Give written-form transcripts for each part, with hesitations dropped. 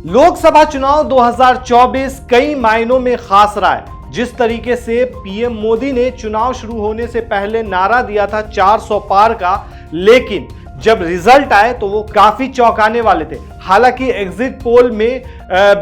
लोकसभा चुनाव 2024 कई मायनों में खास रहा है। जिस तरीके से पीएम मोदी ने चुनाव शुरू होने से पहले नारा दिया था 400 पार का, लेकिन जब रिजल्ट आए तो वो काफी चौंकाने वाले थे। हालांकि एग्जिट पोल में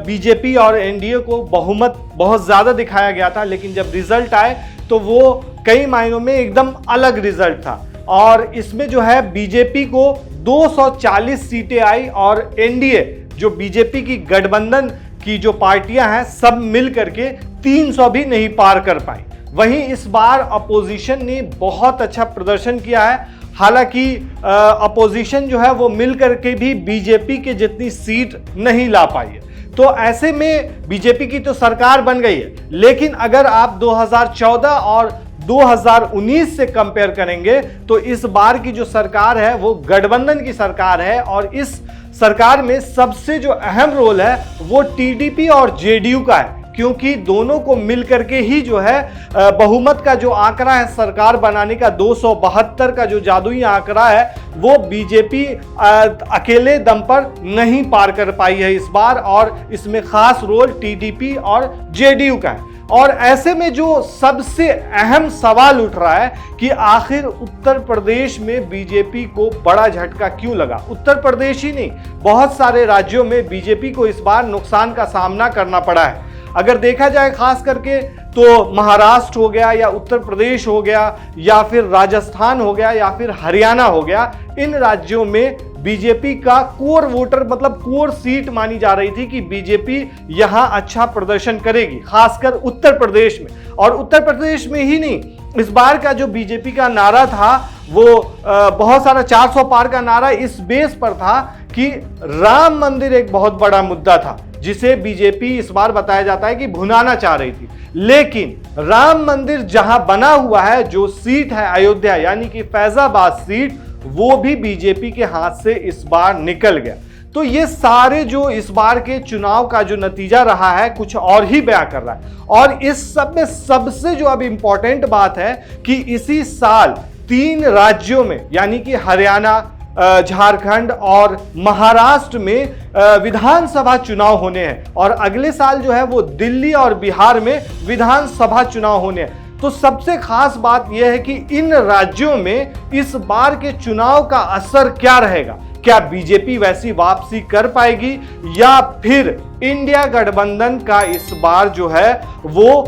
बीजेपी और एनडीए को बहुमत बहुत ज्यादा दिखाया गया था, लेकिन जब रिजल्ट आए तो वो कई मायनों में एकदम अलग रिजल्ट था। और इसमें जो है बीजेपी को 240 सीटें आई और एनडीए जो बीजेपी की गठबंधन की जो पार्टियां हैं सब मिल करके 300 भी नहीं पार कर पाई। वहीं इस बार अपोजिशन ने बहुत अच्छा प्रदर्शन किया है। हालांकि अपोजिशन जो है वो मिल करके भी बीजेपी के जितनी सीट नहीं ला पाई है। तो ऐसे में बीजेपी की तो सरकार बन गई है, लेकिन अगर आप 2014 और 2019 से कंपेयर करेंगे तो इस बार की जो सरकार है वो गठबंधन की सरकार है। और इस सरकार में सबसे जो अहम रोल है वो टीडीपी और जेडीयू का है, क्योंकि दोनों को मिलकर के ही जो है बहुमत का जो आंकड़ा है सरकार बनाने का 272 का जो जादुई आंकड़ा है वो बीजेपी अकेले दम पर नहीं पार कर पाई है इस बार। और इसमें खास रोल टीडीपी और जेडीयू का है। और ऐसे में जो सबसे अहम सवाल उठ रहा है कि आखिर उत्तर प्रदेश में बीजेपी को बड़ा झटका क्यों लगा। उत्तर प्रदेश ही नहीं, बहुत सारे राज्यों में बीजेपी को इस बार नुकसान का सामना करना पड़ा है। अगर देखा जाए खास करके तो महाराष्ट्र हो गया या उत्तर प्रदेश हो गया या फिर राजस्थान हो गया या फिर हरियाणा हो गया, इन राज्यों में बीजेपी का कोर वोटर मतलब कोर सीट मानी जा रही थी कि बीजेपी यहां अच्छा प्रदर्शन करेगी, खासकर उत्तर प्रदेश में। और उत्तर प्रदेश में ही नहीं, इस बार का जो बीजेपी का नारा था वो बहुत सारा 400 पार का नारा इस बेस पर था कि राम मंदिर एक बहुत बड़ा मुद्दा था जिसे बीजेपी इस बार बताया जाता है कि भुनाना चाह रही थी। लेकिन राम मंदिर जहां बना हुआ है, जो सीट है अयोध्या यानी कि फैजाबाद सीट, वो भी बीजेपी के हाथ से इस बार निकल गया। तो ये सारे जो इस बार के चुनाव का जो नतीजा रहा है कुछ और ही बयां कर रहा है। और इस सब में सबसे जो अब इंपॉर्टेंट बात है कि इसी साल 3 राज्यों में यानी कि हरियाणा, झारखंड और महाराष्ट्र में विधानसभा चुनाव होने हैं। और अगले साल जो है वो दिल्ली और बिहार में विधानसभा चुनाव होने हैं। तो सबसे खास बात यह है कि इन राज्यों में इस बार के चुनाव का असर क्या रहेगा। क्या बीजेपी वैसी वापसी कर पाएगी या फिर इंडिया गठबंधन का इस बार जो है वो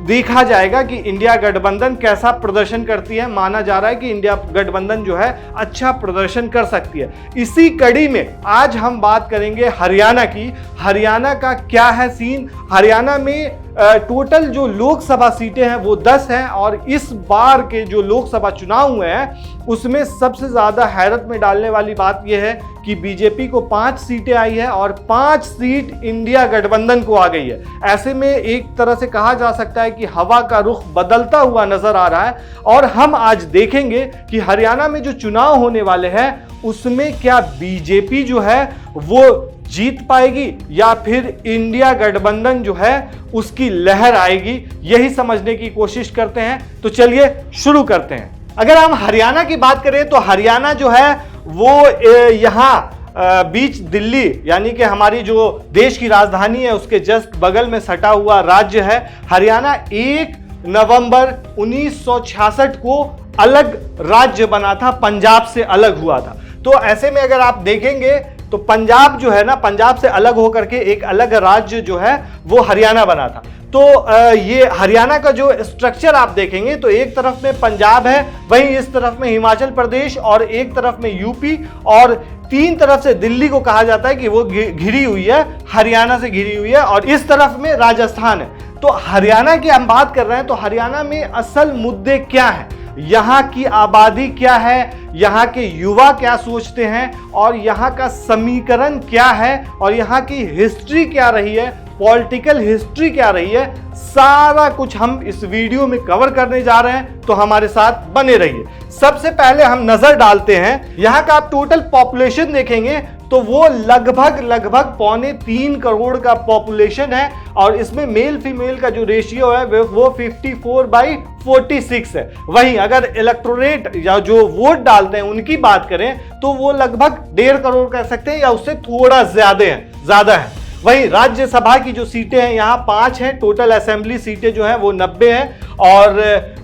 देखा जाएगा कि इंडिया गठबंधन कैसा प्रदर्शन करती है। माना जा रहा है कि इंडिया गठबंधन जो है अच्छा प्रदर्शन कर सकती है। इसी कड़ी में आज हम बात करेंगे हरियाणा की। हरियाणा का क्या है सीन। हरियाणा में टोटल जो लोकसभा सीटें हैं वो 10 हैं और इस बार के जो लोकसभा चुनाव हुए हैं उसमें सबसे ज्यादा हैरत में डालने वाली बात यह है कि बीजेपी को 5 सीटें आई है और 5 सीट इंडिया गठबंधन को आ गई है। ऐसे में एक तरह से कहा जा सकता है कि हवा का रुख बदलता हुआ नजर आ रहा है। और हम आज देखेंगे कि हरियाणा में जो चुनाव होने वाले हैं उसमें क्या बीजेपी जो है वो जीत पाएगी या फिर इंडिया गठबंधन जो है उसकी लहर आएगी। यही समझने की कोशिश करते हैं। तो चलिए शुरू करते हैं। अगर हम हरियाणा की बात करें तो हरियाणा जो है वो यहाँ बीच दिल्ली यानी कि हमारी जो देश की राजधानी है उसके जस्ट बगल में सटा हुआ राज्य है। हरियाणा 1 नवंबर 1966 को अलग राज्य बना था, पंजाब से अलग हुआ था। तो ऐसे में अगर आप देखेंगे तो पंजाब जो है ना, पंजाब से अलग होकर के एक अलग राज्य जो है वो हरियाणा बना था। तो ये हरियाणा का जो स्ट्रक्चर आप देखेंगे तो एक तरफ में पंजाब है, वहीं इस तरफ में हिमाचल प्रदेश और एक तरफ में यूपी और 3 तरफ से दिल्ली को कहा जाता है कि वो घिरी हुई है, हरियाणा से घिरी हुई है और इस तरफ में राजस्थान है। तो हरियाणा की हम बात कर रहे हैं तो हरियाणा में असल मुद्दे क्या है, यहाँ की आबादी क्या है, यहाँ के युवा क्या सोचते हैं और यहाँ का समीकरण क्या है और यहाँ की हिस्ट्री क्या रही है, पॉलिटिकल हिस्ट्री क्या रही है, सारा कुछ हम इस वीडियो में कवर करने जा रहे हैं। तो हमारे साथ बने रहिए। सबसे पहले हम नजर डालते हैं यहाँ का आप टोटल पॉपुलेशन देखेंगे तो वो लगभग 3.25 करोड़ का पॉपुलेशन है और इसमें मेल फीमेल का जो रेशियो है वो 54/46 है। वहीं अगर इलेक्टोरेट या जो वोट डालते हैं उनकी बात करें तो वो लगभग 1.5 करोड़ कह सकते हैं या उससे थोड़ा ज्यादा है। ज्यादा है। वहीं राज्यसभा की जो सीटें हैं यहाँ 5 हैं, टोटल असेंबली सीटें जो हैं वो 90 हैं और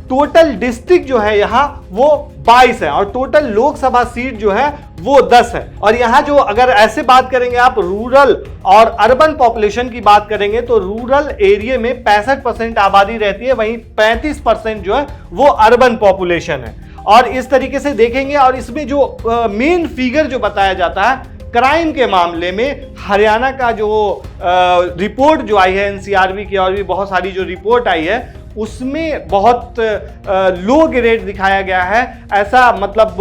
टोटल डिस्ट्रिक्ट जो है यहाँ वो 22 है और टोटल लोकसभा सीट जो है वो 10 है। और यहाँ जो अगर ऐसे बात करेंगे आप रूरल और अर्बन पॉपुलेशन की बात करेंगे तो रूरल एरिया में 65% आबादी रहती है, वहीं 35% जो है वो अर्बन पॉपुलेशन है। और इस तरीके से देखेंगे और इसमें जो मेन फिगर जो बताया जाता है क्राइम के मामले में, हरियाणा का जो रिपोर्ट जो आई है एनसीआरबी की और भी बहुत सारी जो रिपोर्ट आई है उसमें बहुत लो ग्रेड दिखाया गया है। ऐसा मतलब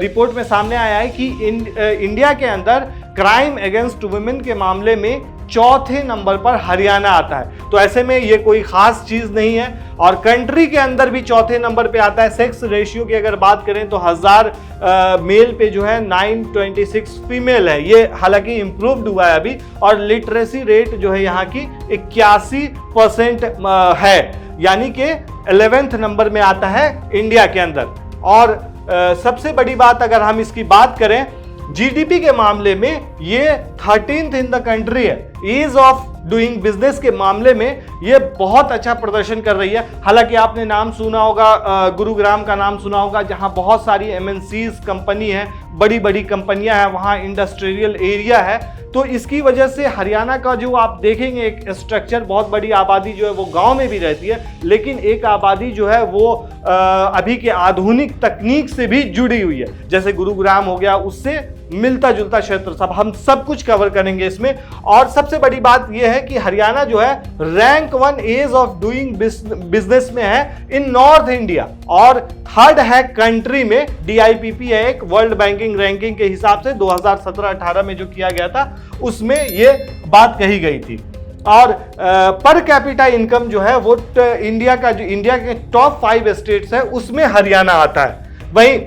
रिपोर्ट में सामने आया है कि इंडिया के अंदर क्राइम अगेंस्ट वुमेन के मामले में चौथे नंबर पर हरियाणा आता है। तो ऐसे में ये कोई खास चीज नहीं है और कंट्री के अंदर भी चौथे नंबर पे आता है। सेक्स रेशियो की अगर बात करें तो 1000 मेल पे जो है 926 फीमेल है, ये हालांकि इंप्रूव्ड हुआ है अभी। और लिटरेसी रेट जो है यहाँ की 81% है, यानी कि 11th नंबर में आता है इंडिया के अंदर। और सबसे बड़ी बात अगर हम इसकी बात करें जीडीपी के मामले में ये 13th इन द कंट्री है। ईज ऑफ डूइंग बिजनेस के मामले में ये बहुत अच्छा प्रदर्शन कर रही है। हालांकि आपने नाम सुना होगा, गुरुग्राम का नाम सुना होगा, जहां बहुत सारी एमएनसीज कंपनी है, बड़ी बड़ी कंपनियां हैं, वहां इंडस्ट्रियल एरिया है। तो इसकी वजह से हरियाणा का जो आप देखेंगे एक स्ट्रक्चर, बहुत बड़ी आबादी जो है वो गांव में भी रहती है, लेकिन एक आबादी जो है वो अभी के आधुनिक तकनीक से भी जुड़ी हुई है। जैसे गुरुग्राम हो गया, उससे मिलता जुलता क्षेत्र, सब हम सब कुछ कवर करेंगे इसमें। और सबसे बड़ी बात यह है कि हरियाणा जो है rank 1 ease of doing business में है इन नॉर्थ इंडिया और थर्ड है कंट्री में। DIPP है एक वर्ल्ड बैंकिंग रैंकिंग के हिसाब से 2017-18 में जो किया गया था उसमें ये बात कही गई थी। और पर कैपिटा इनकम जो है वो इंडिया के टॉप 5 स्टेट्स है उसमें हरियाणा आता है। वहीं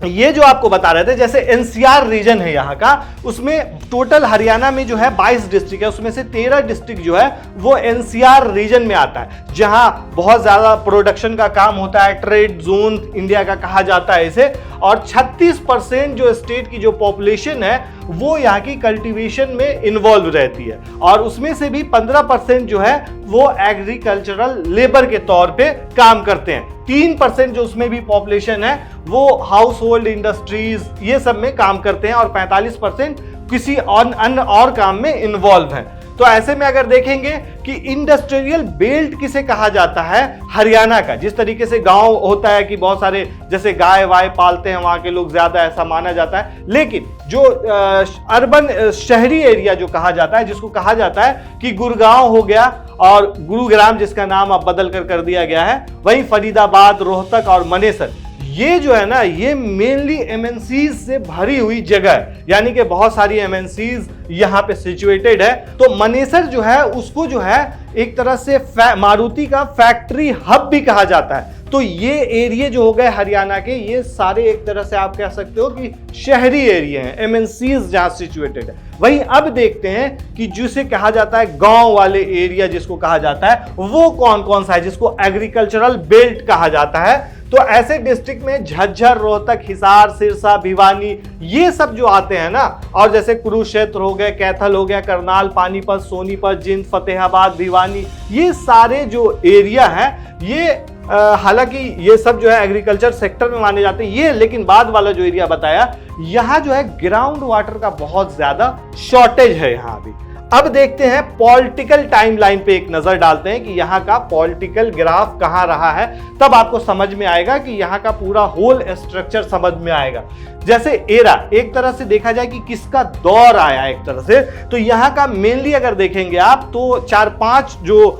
ये जो आपको बता रहे थे जैसे एनसीआर रीजन है यहाँ का, उसमें टोटल हरियाणा में जो है 22 डिस्ट्रिक्ट है, उसमें से 13 डिस्ट्रिक्ट जो है वो एनसीआर रीजन में आता है, जहां बहुत ज्यादा प्रोडक्शन का काम होता है, ट्रेड जोन इंडिया का कहा जाता है इसे। और 36% जो स्टेट की जो पॉपुलेशन है वो यहाँ की कल्टीवेशन में इन्वॉल्व रहती है और उसमें से भी 15% जो है वो एग्रीकल्चरल लेबर के तौर पे काम करते हैं। 3% जो उसमें भी पॉपुलेशन है वो हाउस होल्ड इंडस्ट्रीज ये सब में काम करते हैं और 45% किसी अन्य और काम में इन्वॉल्व है। तो ऐसे में अगर देखेंगे कि इंडस्ट्रियल बेल्ट किसे कहा जाता है हरियाणा का, जिस तरीके से गांव होता है कि बहुत सारे जैसे गाय वाय पालते हैं वहां के लोग ज्यादा, ऐसा माना जाता है। लेकिन जो अर्बन शहरी एरिया जो कहा जाता है, जिसको कहा जाता है कि गुड़गांव हो गया और गुरुग्राम जिसका नाम अब बदल कर दिया गया है, वहीं फरीदाबाद, रोहतक और मनेसर, ये जो है ना ये मेनली एमएनसीज से भरी हुई जगह है, यानी कि बहुत सारी एमएनसीज यहाँ पे सिचुएटेड है। तो मनेसर जो है उसको जो है एक तरह से मारुति का फैक्ट्री हब भी कहा जाता है। तो ये एरिया जो हो गए हरियाणा के, ये सारे एक तरह से आप कह सकते हो कि शहरी एरिया हैं, एमएनसीज जहां सिचुएटेड है। वहीं अब देखते हैं कि जिसे कहा जाता है गांव वाले एरिया, जिसको कहा जाता है वो कौन कौन सा है, जिसको एग्रीकल्चरल बेल्ट कहा जाता है। तो ऐसे डिस्ट्रिक्ट में झज्जर, रोहतक, हिसार, सिरसा, भिवानी ये सब जो आते हैं ना, और जैसे कुरुक्षेत्र हो गए, कैथल हो गया, करनाल, पानीपत, सोनीपत, जिंद, फतेहाबाद, भिवानी, ये सारे जो एरिया हैं ये हालांकि ये सब जो है एग्रीकल्चर सेक्टर में माने जाते हैं ये, लेकिन बाद वाला जो एरिया बताया यहाँ जो है ग्राउंड वाटर का बहुत ज्यादा शॉर्टेज है यहाँ भी। अब देखते हैं पॉलिटिकल टाइमलाइन पे एक नजर डालते हैं कि यहाँ का पॉलिटिकल ग्राफ कहाँ रहा है, तब आपको समझ में आएगा कि यहाँ का पूरा होल स्ट्रक्चर समझ में आएगा। जैसे एरा एक तरह से देखा जाए कि किसका दौर आया एक तरह से, तो यहाँ का मेनली अगर देखेंगे आप तो 4-5 जो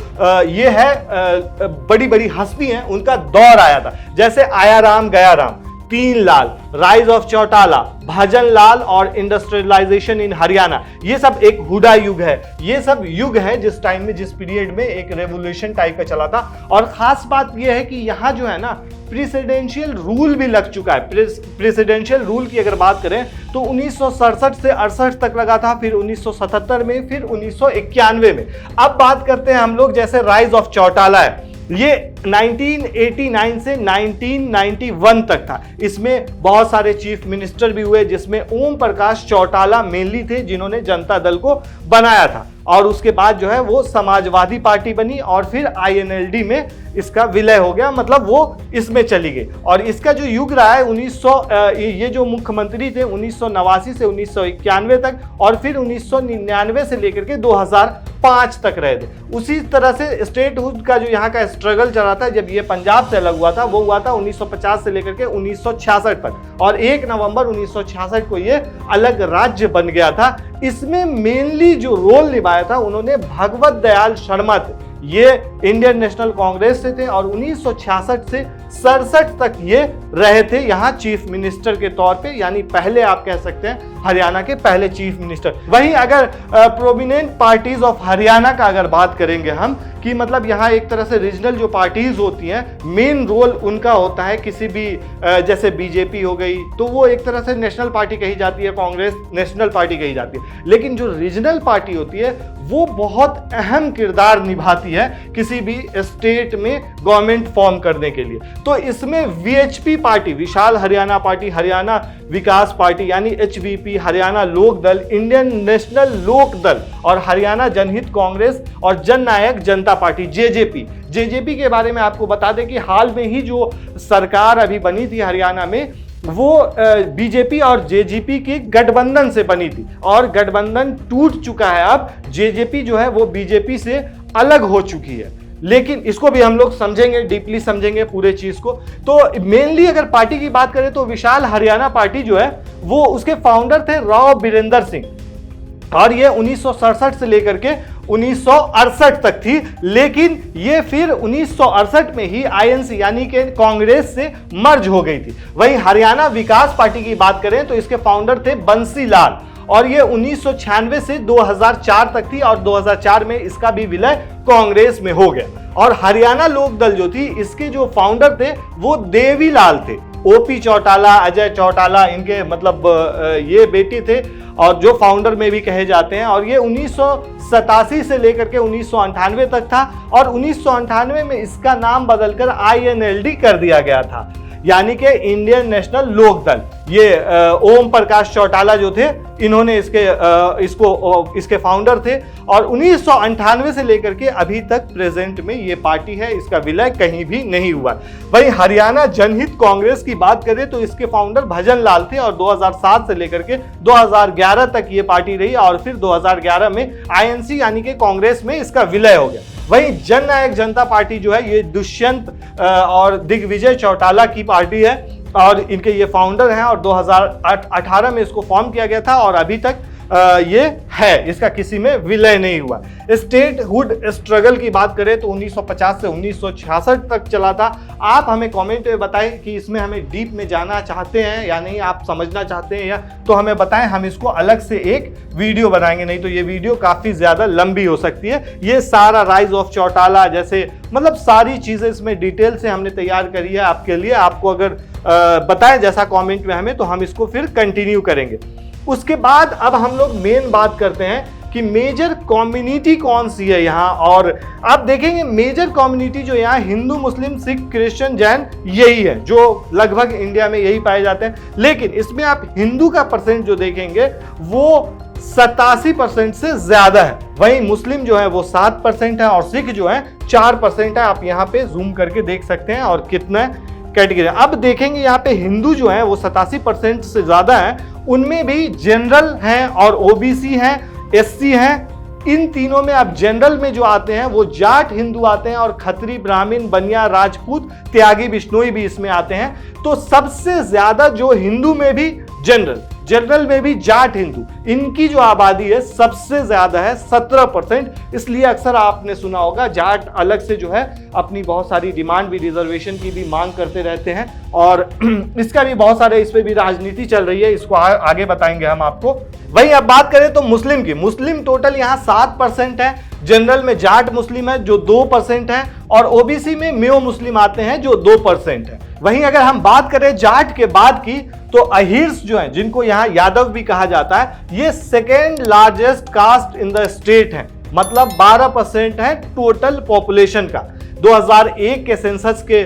ये है बड़ी बड़ी हस्ती हैं उनका दौर आया था। जैसे आया राम गया राम, तीन लाल, राइज ऑफ चौटाला, भजन लाल और इंडस्ट्रियलाइजेशन इन हरियाणा, ये सब एक हुडा युग है। ये सब युग है जिस टाइम में, जिस पीरियड में एक रेवोल्यूशन टाइप का चला था। और खास बात यह है कि यहाँ जो है ना प्रेसिडेंशियल रूल भी लग चुका है। प्रेसिडेंशियल रूल की अगर बात करें तो 1967 से 68 तक लगा था, फिर 1977 में, फिर 1991 में। अब बात करते हैं हम लोग जैसे राइज ऑफ चौटाला है, ये 1989 से 1991 तक था। इसमें बहुत सारे चीफ मिनिस्टर भी हुए, जिसमें ओम प्रकाश चौटाला मेनली थे जिन्होंने जनता दल को बनाया था, और उसके बाद जो है वो समाजवादी पार्टी बनी और फिर INLD में इसका विलय हो गया, मतलब वो इसमें चली गई। और इसका जो युग रहा है 1900, ये जो मुख्यमंत्री थे 1989 से 1991 तक, और फिर 1999 से लेकर के 2005 तक रहे थे। उसी तरह से स्टेटहुड का जो यहाँ का स्ट्रगल चला था, जब ये पंजाब से अलग हुआ था, वो हुआ था 1950 से लेकर के 1966 तक, और 1 नवंबर 1966 को ये अलग राज्य बन गया था। इसमें मेनली जो रोल निभाया था उन्होंने भगवत दयाल शर्मा थे। ये इंडियन नेशनल कांग्रेस से थे और 1966 से 67 तक ये रहे थे यहाँ चीफ मिनिस्टर के तौर पे, यानी पहले आप कह सकते हैं हरियाणा के पहले चीफ मिनिस्टर। वहीं अगर प्रोमिनेंट पार्टीज ऑफ हरियाणा का अगर बात करेंगे हम, कि मतलब यहाँ एक तरह से रीजनल जो पार्टीज होती हैं, मेन रोल उनका होता है किसी भी जैसे बीजेपी हो गई, तो वो एक तरह से नेशनल पार्टी कही जाती है, कांग्रेस नेशनल पार्टी कही जाती है। लेकिन जो रीजनल पार्टी होती है वो बहुत अहम किरदार निभाती है किसी भी स्टेट में गवर्नमेंट फॉर्म करने के लिए। तो इसमें VHP पार्टी, विशाल हरियाणा पार्टी, हरियाणा विकास पार्टी यानी HVP, हरियाणा लोक दल, इंडियन नेशनल लोक दल और हरियाणा जनहित कांग्रेस और जननायक जनता पार्टी JJP के बारे में आपको बता दें कि हाल में ही जो सरकार अभी बनी थी हरियाणा में, वो बीजेपी और JJP के गठबंधन से बनी थी, और गठबंधन टूट चुका है। अब JJP जो है वो बीजेपी से अलग हो चुकी है। लेकिन इसको भी हम लोग समझेंगे, डीपली समझेंगे पूरे चीज को। तो मेनली अगर पार्टी की बात करें तो विशाल हरियाणा पार्टी जो है वो उसके फाउंडर थे राव बीरेंद्र सिंह, और ये 1967 से लेकर के 1968 तक थी। लेकिन ये फिर 1968 में ही INC यानी कि कांग्रेस से मर्ज हो गई थी। वहीं हरियाणा विकास पार्टी की बात करें तो इसके फाउंडर थे बंसी लाल, और ये 1996 से 2004 तक थी, और 2004 में इसका भी विलय कांग्रेस में हो गया। और हरियाणा लोक दल जो थी, इसके जो फाउंडर थे वो देवी लाल थे। OP चौटाला, अजय चौटाला, इनके मतलब ये बेटे थे, और जो फाउंडर में भी कहे जाते हैं। और ये 1987 से लेकर के 1998 तक था, और 1998 में इसका नाम बदलकर INLD कर दिया गया था, यानी कि इंडियन नेशनल लोक दल। ये ओम प्रकाश चौटाला जो थे, इन्होंने इसके फाउंडर थे, और 1998 से लेकर के अभी तक प्रेजेंट में ये पार्टी है, इसका विलय कहीं भी नहीं हुआ। वहीं हरियाणा जनहित कांग्रेस की बात करें तो इसके फाउंडर भजन लाल थे, और 2007 से लेकर के 2011 तक ये पार्टी रही, और फिर 2011 में INC यानी कि कांग्रेस में इसका विलय हो गया। वहीं जननायक जनता पार्टी जो है ये दुष्यंत और दिग्विजय चौटाला की पार्टी है, और इनके ये फाउंडर हैं, और 2018 में इसको फॉर्म किया गया था, और अभी तक ये है, इसका किसी में विलय नहीं हुआ। स्टेटहुड स्ट्रगल की बात करें तो 1950 से 1966 तक चला था। आप हमें कमेंट में बताएं कि इसमें हमें डीप में जाना चाहते हैं या नहीं, आप समझना चाहते हैं या, तो हमें बताएं, हम इसको अलग से एक वीडियो बनाएंगे, नहीं तो ये वीडियो काफ़ी ज़्यादा लंबी हो सकती है। ये सारा राइज ऑफ चौटाला जैसे मतलब सारी चीज़ें इसमें डिटेल से हमने तैयार करी है आपके लिए। आपको अगर बताएं जैसा कमेंट में हमें, तो हम इसको फिर कंटिन्यू करेंगे। उसके बाद अब हम लोग मेन बात करते हैं कि मेजर कम्युनिटी कौन सी है यहाँ। और आप देखेंगे मेजर कम्युनिटी जो यहाँ हिंदू, मुस्लिम, सिख, क्रिश्चियन, जैन यही है, जो लगभग इंडिया में यही पाए जाते हैं। लेकिन इसमें आप हिंदू का परसेंट जो देखेंगे वो 87% से ज्यादा है। वहीं मुस्लिम जो है वो 7% है, और सिख जो है 4% है। आप यहाँ पे जूम करके देख सकते हैं और कितना कैटेगरी। अब देखेंगे यहाँ पे हिंदू जो है वो 87% से ज्यादा है, उनमें भी जनरल हैं और OBC हैं, SC हैं। इन तीनों में आप जनरल में जो आते हैं वो जाट हिंदू आते हैं, और खत्री, ब्राह्मण, बनिया, राजपूत, त्यागी, बिश्नोई भी इसमें आते हैं। तो सबसे ज्यादा जो हिंदू में भी जनरल में भी जाट हिंदू, इनकी जो आबादी है सबसे ज्यादा है 17%। इसलिए अक्सर आपने सुना होगा जाट अलग से जो है अपनी बहुत सारी डिमांड भी, रिजर्वेशन की भी मांग करते रहते हैं, और इसका भी बहुत सारे, इस पे भी राजनीति चल रही है, इसको आगे बताएंगे हम आपको। वहीं अब बात करें तो मुस्लिम की, मुस्लिम टोटल यहाँ 7% है। जनरल में जाट मुस्लिम है जो 2% है, और OBC में मेयो मुस्लिम आते हैं जो 2% है। वहीं अगर हम बात करें जाट के बाद की, तो अहिर्स जो हैं, जिनको यहाँ यादव भी कहा जाता है, ये second largest caste in the state है, मतलब 12% है टोटल पॉपुलेशन का। 2001 के सेंसस के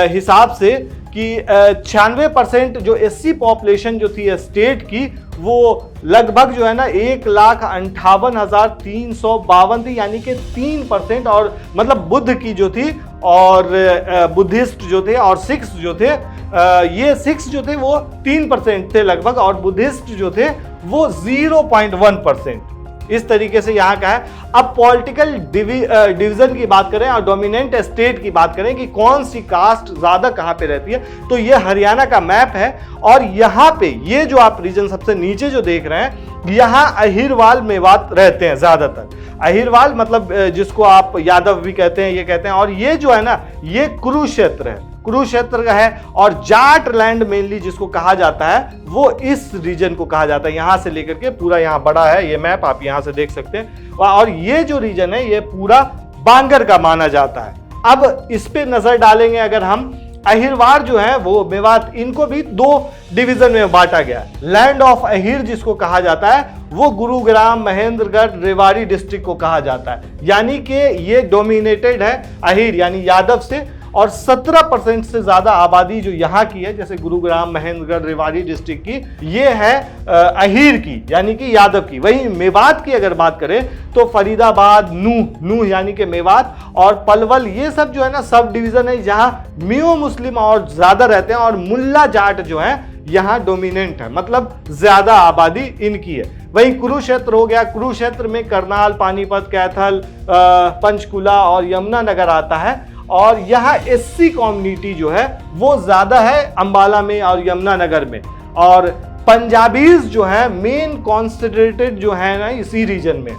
हिसाब से कि 96% जो एससी पॉपुलेशन जो थी स्टेट की, वो लगभग जो है ना 1,58,352 थी, यानी कि 3%। और मतलब बुद्ध की जो थी और बुद्धिस्ट जो थे और सिख्स जो थे, ये सिख्स जो थे वो 3% थे लगभग, और बुद्धिस्ट जो थे वो 0.1%। इस तरीके से यहाँ का है। अब पॉलिटिकल डिवीजन की बात करें और डोमिनेंट स्टेट की बात करें कि कौन सी कास्ट ज्यादा कहाँ पे रहती है, तो ये हरियाणा का मैप है। और यहाँ पे ये जो आप रीजन सबसे नीचे जो देख रहे हैं, यहाँ अहिरवाल मेवात रहते हैं ज्यादातर। अहिरवाल मतलब जिसको आप यादव भी कहते हैं, ये कहते हैं। और ये जो है ना, ये कुरुक्षेत्र है, कुरुक्षेत्र का है। और जाट लैंड मेनली जिसको कहा जाता है, वो इस रीजन को कहा जाता है। यहां से लेकर के पूरा यहाँ बड़ा है ये मैप, आप यहां से देख सकते हैं। और ये जो रीजन है, ये पूरा बांगर का माना जाता है। अब इस पे नजर डालेंगे अगर हम, अहिरवार जो है वो मेवात, इनको भी 2 डिवीजन में बांटा गया है। लैंड ऑफ अहिर जिसको कहा जाता है, वो गुरुग्राम, महेंद्रगढ़, रेवाड़ी डिस्ट्रिक्ट को कहा जाता है। यानी कि ये डोमिनेटेड है अहिर यानी यादव से, और 17% से ज्यादा आबादी जो यहाँ की है, जैसे गुरुग्राम, महेंद्रगढ़, रेवाड़ी डिस्ट्रिक्ट की, ये है अहिर की यानी कि यादव की। वहीं मेवात की अगर बात करें तो फरीदाबाद, नूह यानी कि मेवात और पलवल, ये सब जो है ना सब डिवीजन है, जहाँ मियो मुस्लिम और ज्यादा रहते हैं, और मुल्ला जाट जो है यहाँ डोमिनेंट है, मतलब ज्यादा आबादी इनकी है। वहीं कुरुक्षेत्र हो गया, कुरुक्षेत्र में करनाल, पानीपत, कैथल, पंचकुला और यमुनानगर आता है। और यहाँ एससी कम्युनिटी जो है वो ज्यादा है अंबाला में और यमुनानगर में। और पंजाबीज जो है मेन कॉन्सेंट्रेटेड जो है ना इसी रीजन में।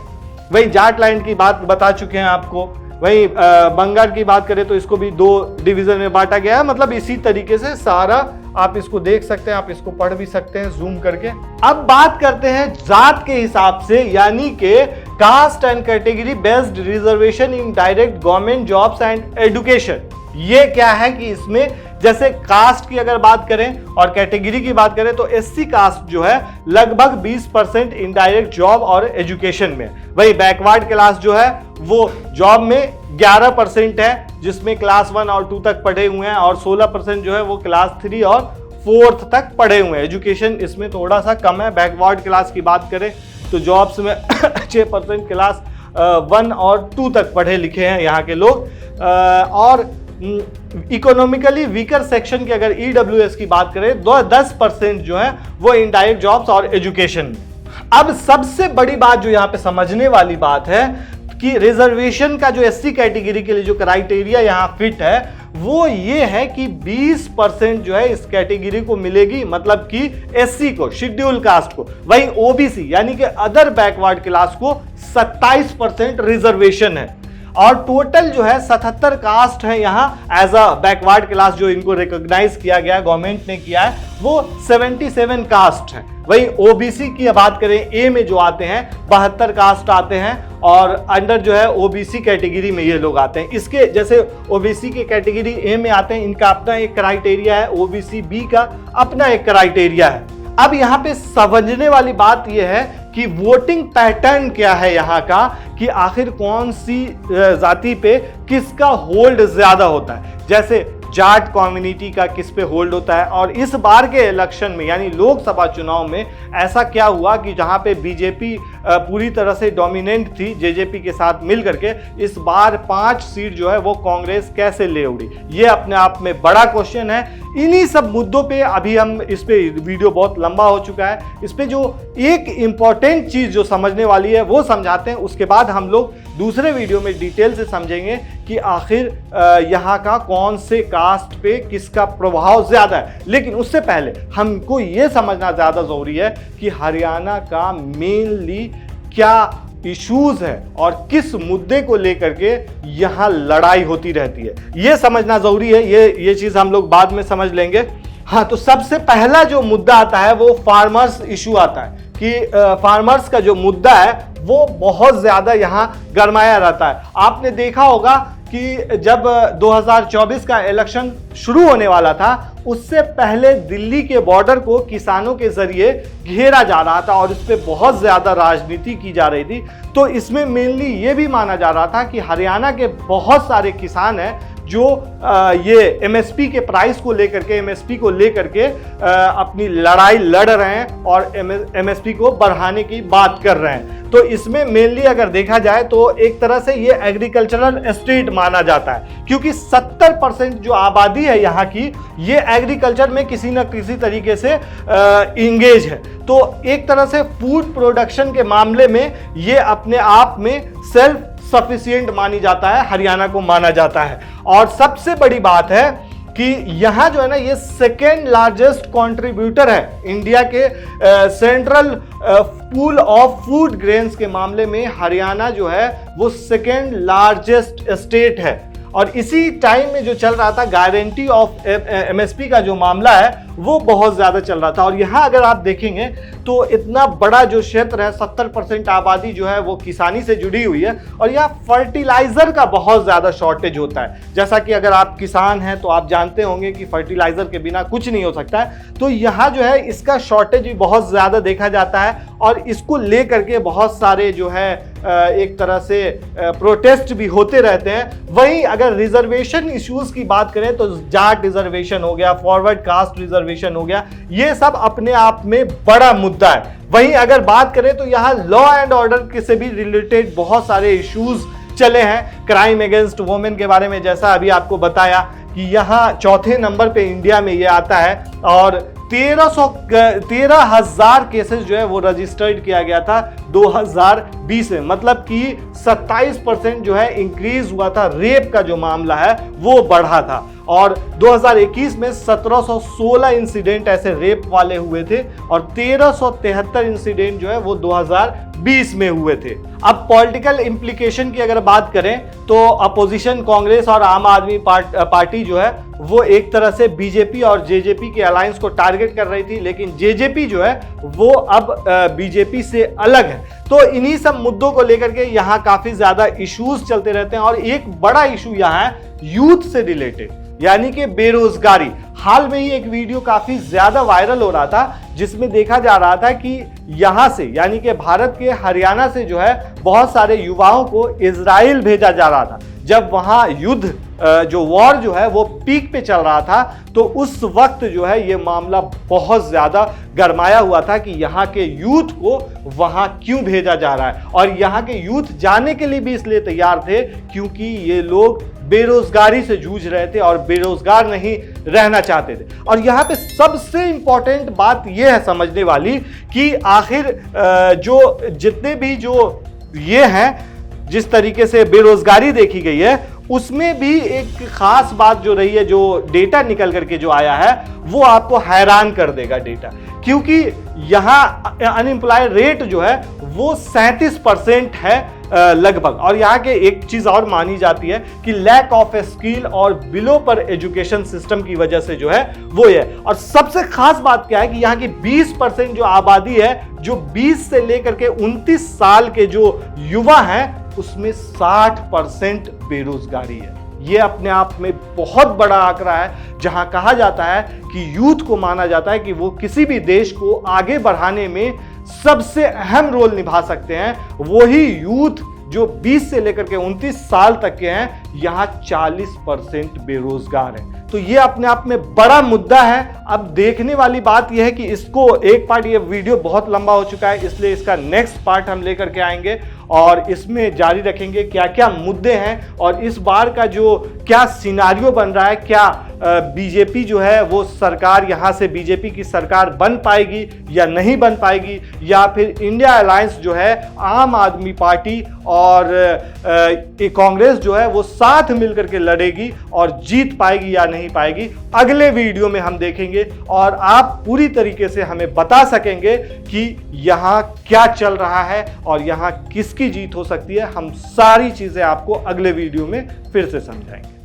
वही जाट लैंड की बात बता चुके हैं आपको। वही बंगाल की बात करें तो इसको भी 2 डिवीजन में बांटा गया है। मतलब इसी तरीके से सारा आप इसको देख सकते हैं, आप इसको पढ़ भी सकते हैं जूम करके। अब बात करते हैं जात के हिसाब से, यानी कि caste and category based reservation in direct government jobs and education. ये क्या है कि इसमें जैसे कास्ट की अगर बात करें और कैटेगरी की बात करें तो एससी कास्ट जो है लगभग 20% इनडायरेक्ट जॉब और एजुकेशन में। वही बैकवर्ड क्लास जो है वो जॉब में 11% है, जिसमें क्लास 1 और 2 तक पढ़े हुए हैं, और 16% जो है वो क्लास 3 और 4th तक पढ़े हुए हैं। एजुकेशन इसमें थोड़ा सा कम है। बैकवर्ड क्लास की बात करें तो जॉब्स में 6% क्लास 1 और 2 तक पढ़े लिखे हैं यहाँ के लोग। और इकोनॉमिकली वीकर सेक्शन की अगर ईडब्ल्यूएस की बात करें तो 10% जो है वो इनडायरेक्ट जॉब्स और एजुकेशन में। अब सबसे बड़ी बात जो यहाँ पे समझने वाली बात है कि रिजर्वेशन का जो एससी कैटेगरी के लिए जो क्राइटेरिया यहाँ फिट है वो ये है कि 20% जो है इस कैटेगरी को मिलेगी, मतलब कि एससी को, शेड्यूल कास्ट को। वहीं ओबीसी यानी कि अदर बैकवर्ड क्लास को 27% रिजर्वेशन है। और टोटल जो है 77 कास्ट है यहाँ एज अ बैकवर्ड क्लास, जो इनको रिकॉग्नाइज किया गया गवर्नमेंट ने किया है, वो 77 कास्ट है। वही ओबीसी की बात करें, ए में जो आते हैं 72 कास्ट आते हैं, और अंडर जो है ओबीसी कैटेगरी में ये लोग आते हैं। इसके जैसे ओबीसी के कैटेगरी ए में आते हैं, इनका अपना एक क्राइटेरिया है, ओबीसी बी का अपना एक क्राइटेरिया है। अब यहाँ पे समझने वाली बात यह है कि वोटिंग पैटर्न क्या है यहाँ का, कि आखिर कौन सी जाति पे किसका होल्ड ज्यादा होता है। जैसे जाट कम्युनिटी का किस पे होल्ड होता है। और इस बार के इलेक्शन में यानी लोकसभा चुनाव में ऐसा क्या हुआ कि जहां पे बीजेपी पूरी तरह से डोमिनेंट थी जेजेपी के साथ मिल करके, इस बार 5 सीट जो है वो कांग्रेस कैसे ले उड़ी, ये अपने आप में बड़ा क्वेश्चन है। इन्हीं सब मुद्दों पे अभी हम, इस पे वीडियो बहुत लंबा हो चुका है, इस पे जो एक इंपॉर्टेंट चीज जो समझने वाली है वो समझाते हैं। उसके बाद हम लोग दूसरे वीडियो में डिटेल से समझेंगे कि आखिर यहाँ का कौन से कास्ट पे किसका प्रभाव ज्यादा है। लेकिन उससे पहले हमको ये समझना ज्यादा जरूरी है कि हरियाणा का मेनली क्या इश्यूज है और किस मुद्दे को लेकर के यहाँ लड़ाई होती रहती है, ये समझना जरूरी है। ये चीज हम लोग बाद में समझ लेंगे। हाँ, तो सबसे पहला जो मुद्दा आता है वो फार्मर्स इशू आता है कि फार्मर्स का जो मुद्दा है वो बहुत ज्यादा यहाँ गरमाया रहता है। आपने देखा होगा कि जब 2024 का इलेक्शन शुरू होने वाला था उससे पहले दिल्ली के बॉर्डर को किसानों के जरिए घेरा जा रहा था और इस पे बहुत ज्यादा राजनीति की जा रही थी। तो इसमें मेनली ये भी माना जा रहा था कि हरियाणा के बहुत सारे किसान हैं जो ये एमएसपी के प्राइस को लेकर के, एमएसपी को लेकर के अपनी लड़ाई लड़ रहे हैं और एमएसपी को बढ़ाने की बात कर रहे हैं। तो इसमें मेनली अगर देखा जाए तो एक तरह से ये एग्रीकल्चरल स्टेट माना जाता है, क्योंकि 70% जो आबादी है यहाँ की ये एग्रीकल्चर में किसी न किसी तरीके से इंगेज है। तो एक तरह से फूड प्रोडक्शन के मामले में ये अपने आप में सेल्फ सफिशिएंट मानी जाता है, हरियाणा को माना जाता है। और सबसे बड़ी बात है कि यहां जो है ना ये सेकेंड लार्जेस्ट कंट्रीब्यूटर है इंडिया के central pool of food grains के मामले में। हरियाणा जो है वो सेकेंड लार्जेस्ट स्टेट है। और इसी टाइम में जो चल रहा था गारंटी ऑफ एमएसपी का जो मामला है वो बहुत ज्यादा चल रहा था। और यहाँ अगर आप देखेंगे तो इतना बड़ा जो क्षेत्र है, 70% आबादी जो है वो किसानी से जुड़ी हुई है और यहाँ फर्टिलाइजर का बहुत ज्यादा शॉर्टेज होता है। जैसा कि अगर आप किसान हैं तो आप जानते होंगे कि फर्टिलाइजर के बिना कुछ नहीं हो सकता है। तो यहाँ जो है इसका शॉर्टेज भी बहुत ज्यादा देखा जाता है और इसको लेकर के बहुत सारे जो है एक तरह से प्रोटेस्ट भी होते रहते हैं। वहीं अगर रिजर्वेशन इश्यूज की बात करें तो जाट रिजर्वेशन हो गया, फॉरवर्ड कास्ट रिजर्वेशन हो गया, ये सब अपने आप में बड़ा मुद्दा है। वहीं अगर बात करें तो यहाँ लॉ एंड ऑर्डर से भी रिलेटेड बहुत सारे इश्यूज चले हैं। क्राइम अगेंस्ट वुमेन के बारे में जैसा अभी आपको बताया कि यहाँ चौथे नंबर पे इंडिया में ये आता है और 13,000 केसेस जो है वो रजिस्टर्ड किया गया था 2020 में। मतलब कि 27% जो है इंक्रीज हुआ था, रेप का जो मामला है वो बढ़ा था। और 2021 में 1716 इंसिडेंट ऐसे रेप वाले हुए थे और 1373 इंसिडेंट जो है वो 2020 में हुए थे। अब पॉलिटिकल इम्प्लीकेशन की अगर बात करें तो अपोजिशन कांग्रेस और आम आदमी पार्टी जो है वो एक तरह से बीजेपी और जेजेपी के अलायंस को टारगेट कर रही थी, लेकिन जेजेपी जो है वो अब बीजेपी से अलग है। तो इन्हीं सब मुद्दों को लेकर के यहाँ काफी ज्यादा इश्यूज चलते रहते हैं और एक बड़ा इशू यहाँ है यूथ से रिलेटेड, यानी कि बेरोजगारी। हाल में ही एक वीडियो काफी ज्यादा वायरल हो रहा था जिसमें देखा जा रहा था कि यहां से यानी कि भारत के हरियाणा से जो है बहुत सारे युवाओं को इजराइल भेजा जा रहा था। जब वहां युद्ध जो वॉर जो है वो पीक पे चल रहा था तो उस वक्त जो है ये मामला बहुत ज्यादा गरमाया हुआ था कि यहाँ के यूथ को वहां क्यों भेजा जा रहा है। और यहाँ के यूथ जाने के लिए भी इसलिए तैयार थे क्योंकि ये लोग बेरोजगारी से जूझ रहे थे और बेरोजगार नहीं रहना चाहते थे। और यहाँ पे सबसे इंपॉर्टेंट बात यह है समझने वाली कि आखिर जो जितने भी जो ये हैं, जिस तरीके से बेरोजगारी देखी गई है उसमें भी एक खास बात जो रही है, जो डेटा निकल करके जो आया है वो आपको हैरान कर देगा डेटा, क्योंकि यहाँ अनएम्प्लॉयड रेट जो है वो 37% है लगभग। और यहाँ के एक चीज और मानी जाती है कि लैक ऑफ स्किल और बिलो पर एजुकेशन सिस्टम की वजह से जो है वो है। और सबसे खास बात क्या है कि यहाँ की 20% जो आबादी है, जो 20 से लेकर के 29 साल के जो युवा हैं उसमें 60% बेरोजगारी है। ये अपने आप में बहुत बड़ा आंकड़ा है, जहां कहा जाता है कि यूथ को माना जाता है कि वो किसी भी देश को आगे बढ़ाने में सबसे अहम रोल निभा सकते हैं। वही यूथ जो 20 से लेकर के 29 साल तक के हैं, यहाँ 40% बेरोजगार हैं। तो ये अपने आप में बड़ा मुद्दा है। अब देखने वाली बात यह है कि इसको एक पार्ट, ये वीडियो बहुत लंबा हो चुका है इसलिए इसका नेक्स्ट पार्ट हम लेकर के आएंगे और इसमें जारी रखेंगे क्या क्या मुद्दे हैं और इस बार का जो क्या सिनारियो बन रहा है, क्या बीजेपी जो है वो सरकार, यहाँ से बीजेपी की सरकार बन पाएगी या नहीं बन पाएगी, या फिर इंडिया अलायंस जो है आम आदमी पार्टी और कांग्रेस जो है वो साथ मिलकर के लड़ेगी और जीत पाएगी या नहीं पाएगी, अगले वीडियो में हम देखेंगे और आप पूरी तरीके से हमें बता सकेंगे कि यहाँ क्या चल रहा है और यहाँ किसकी जीत हो सकती है। हम सारी चीजें आपको अगले वीडियो में फिर से समझाएंगे।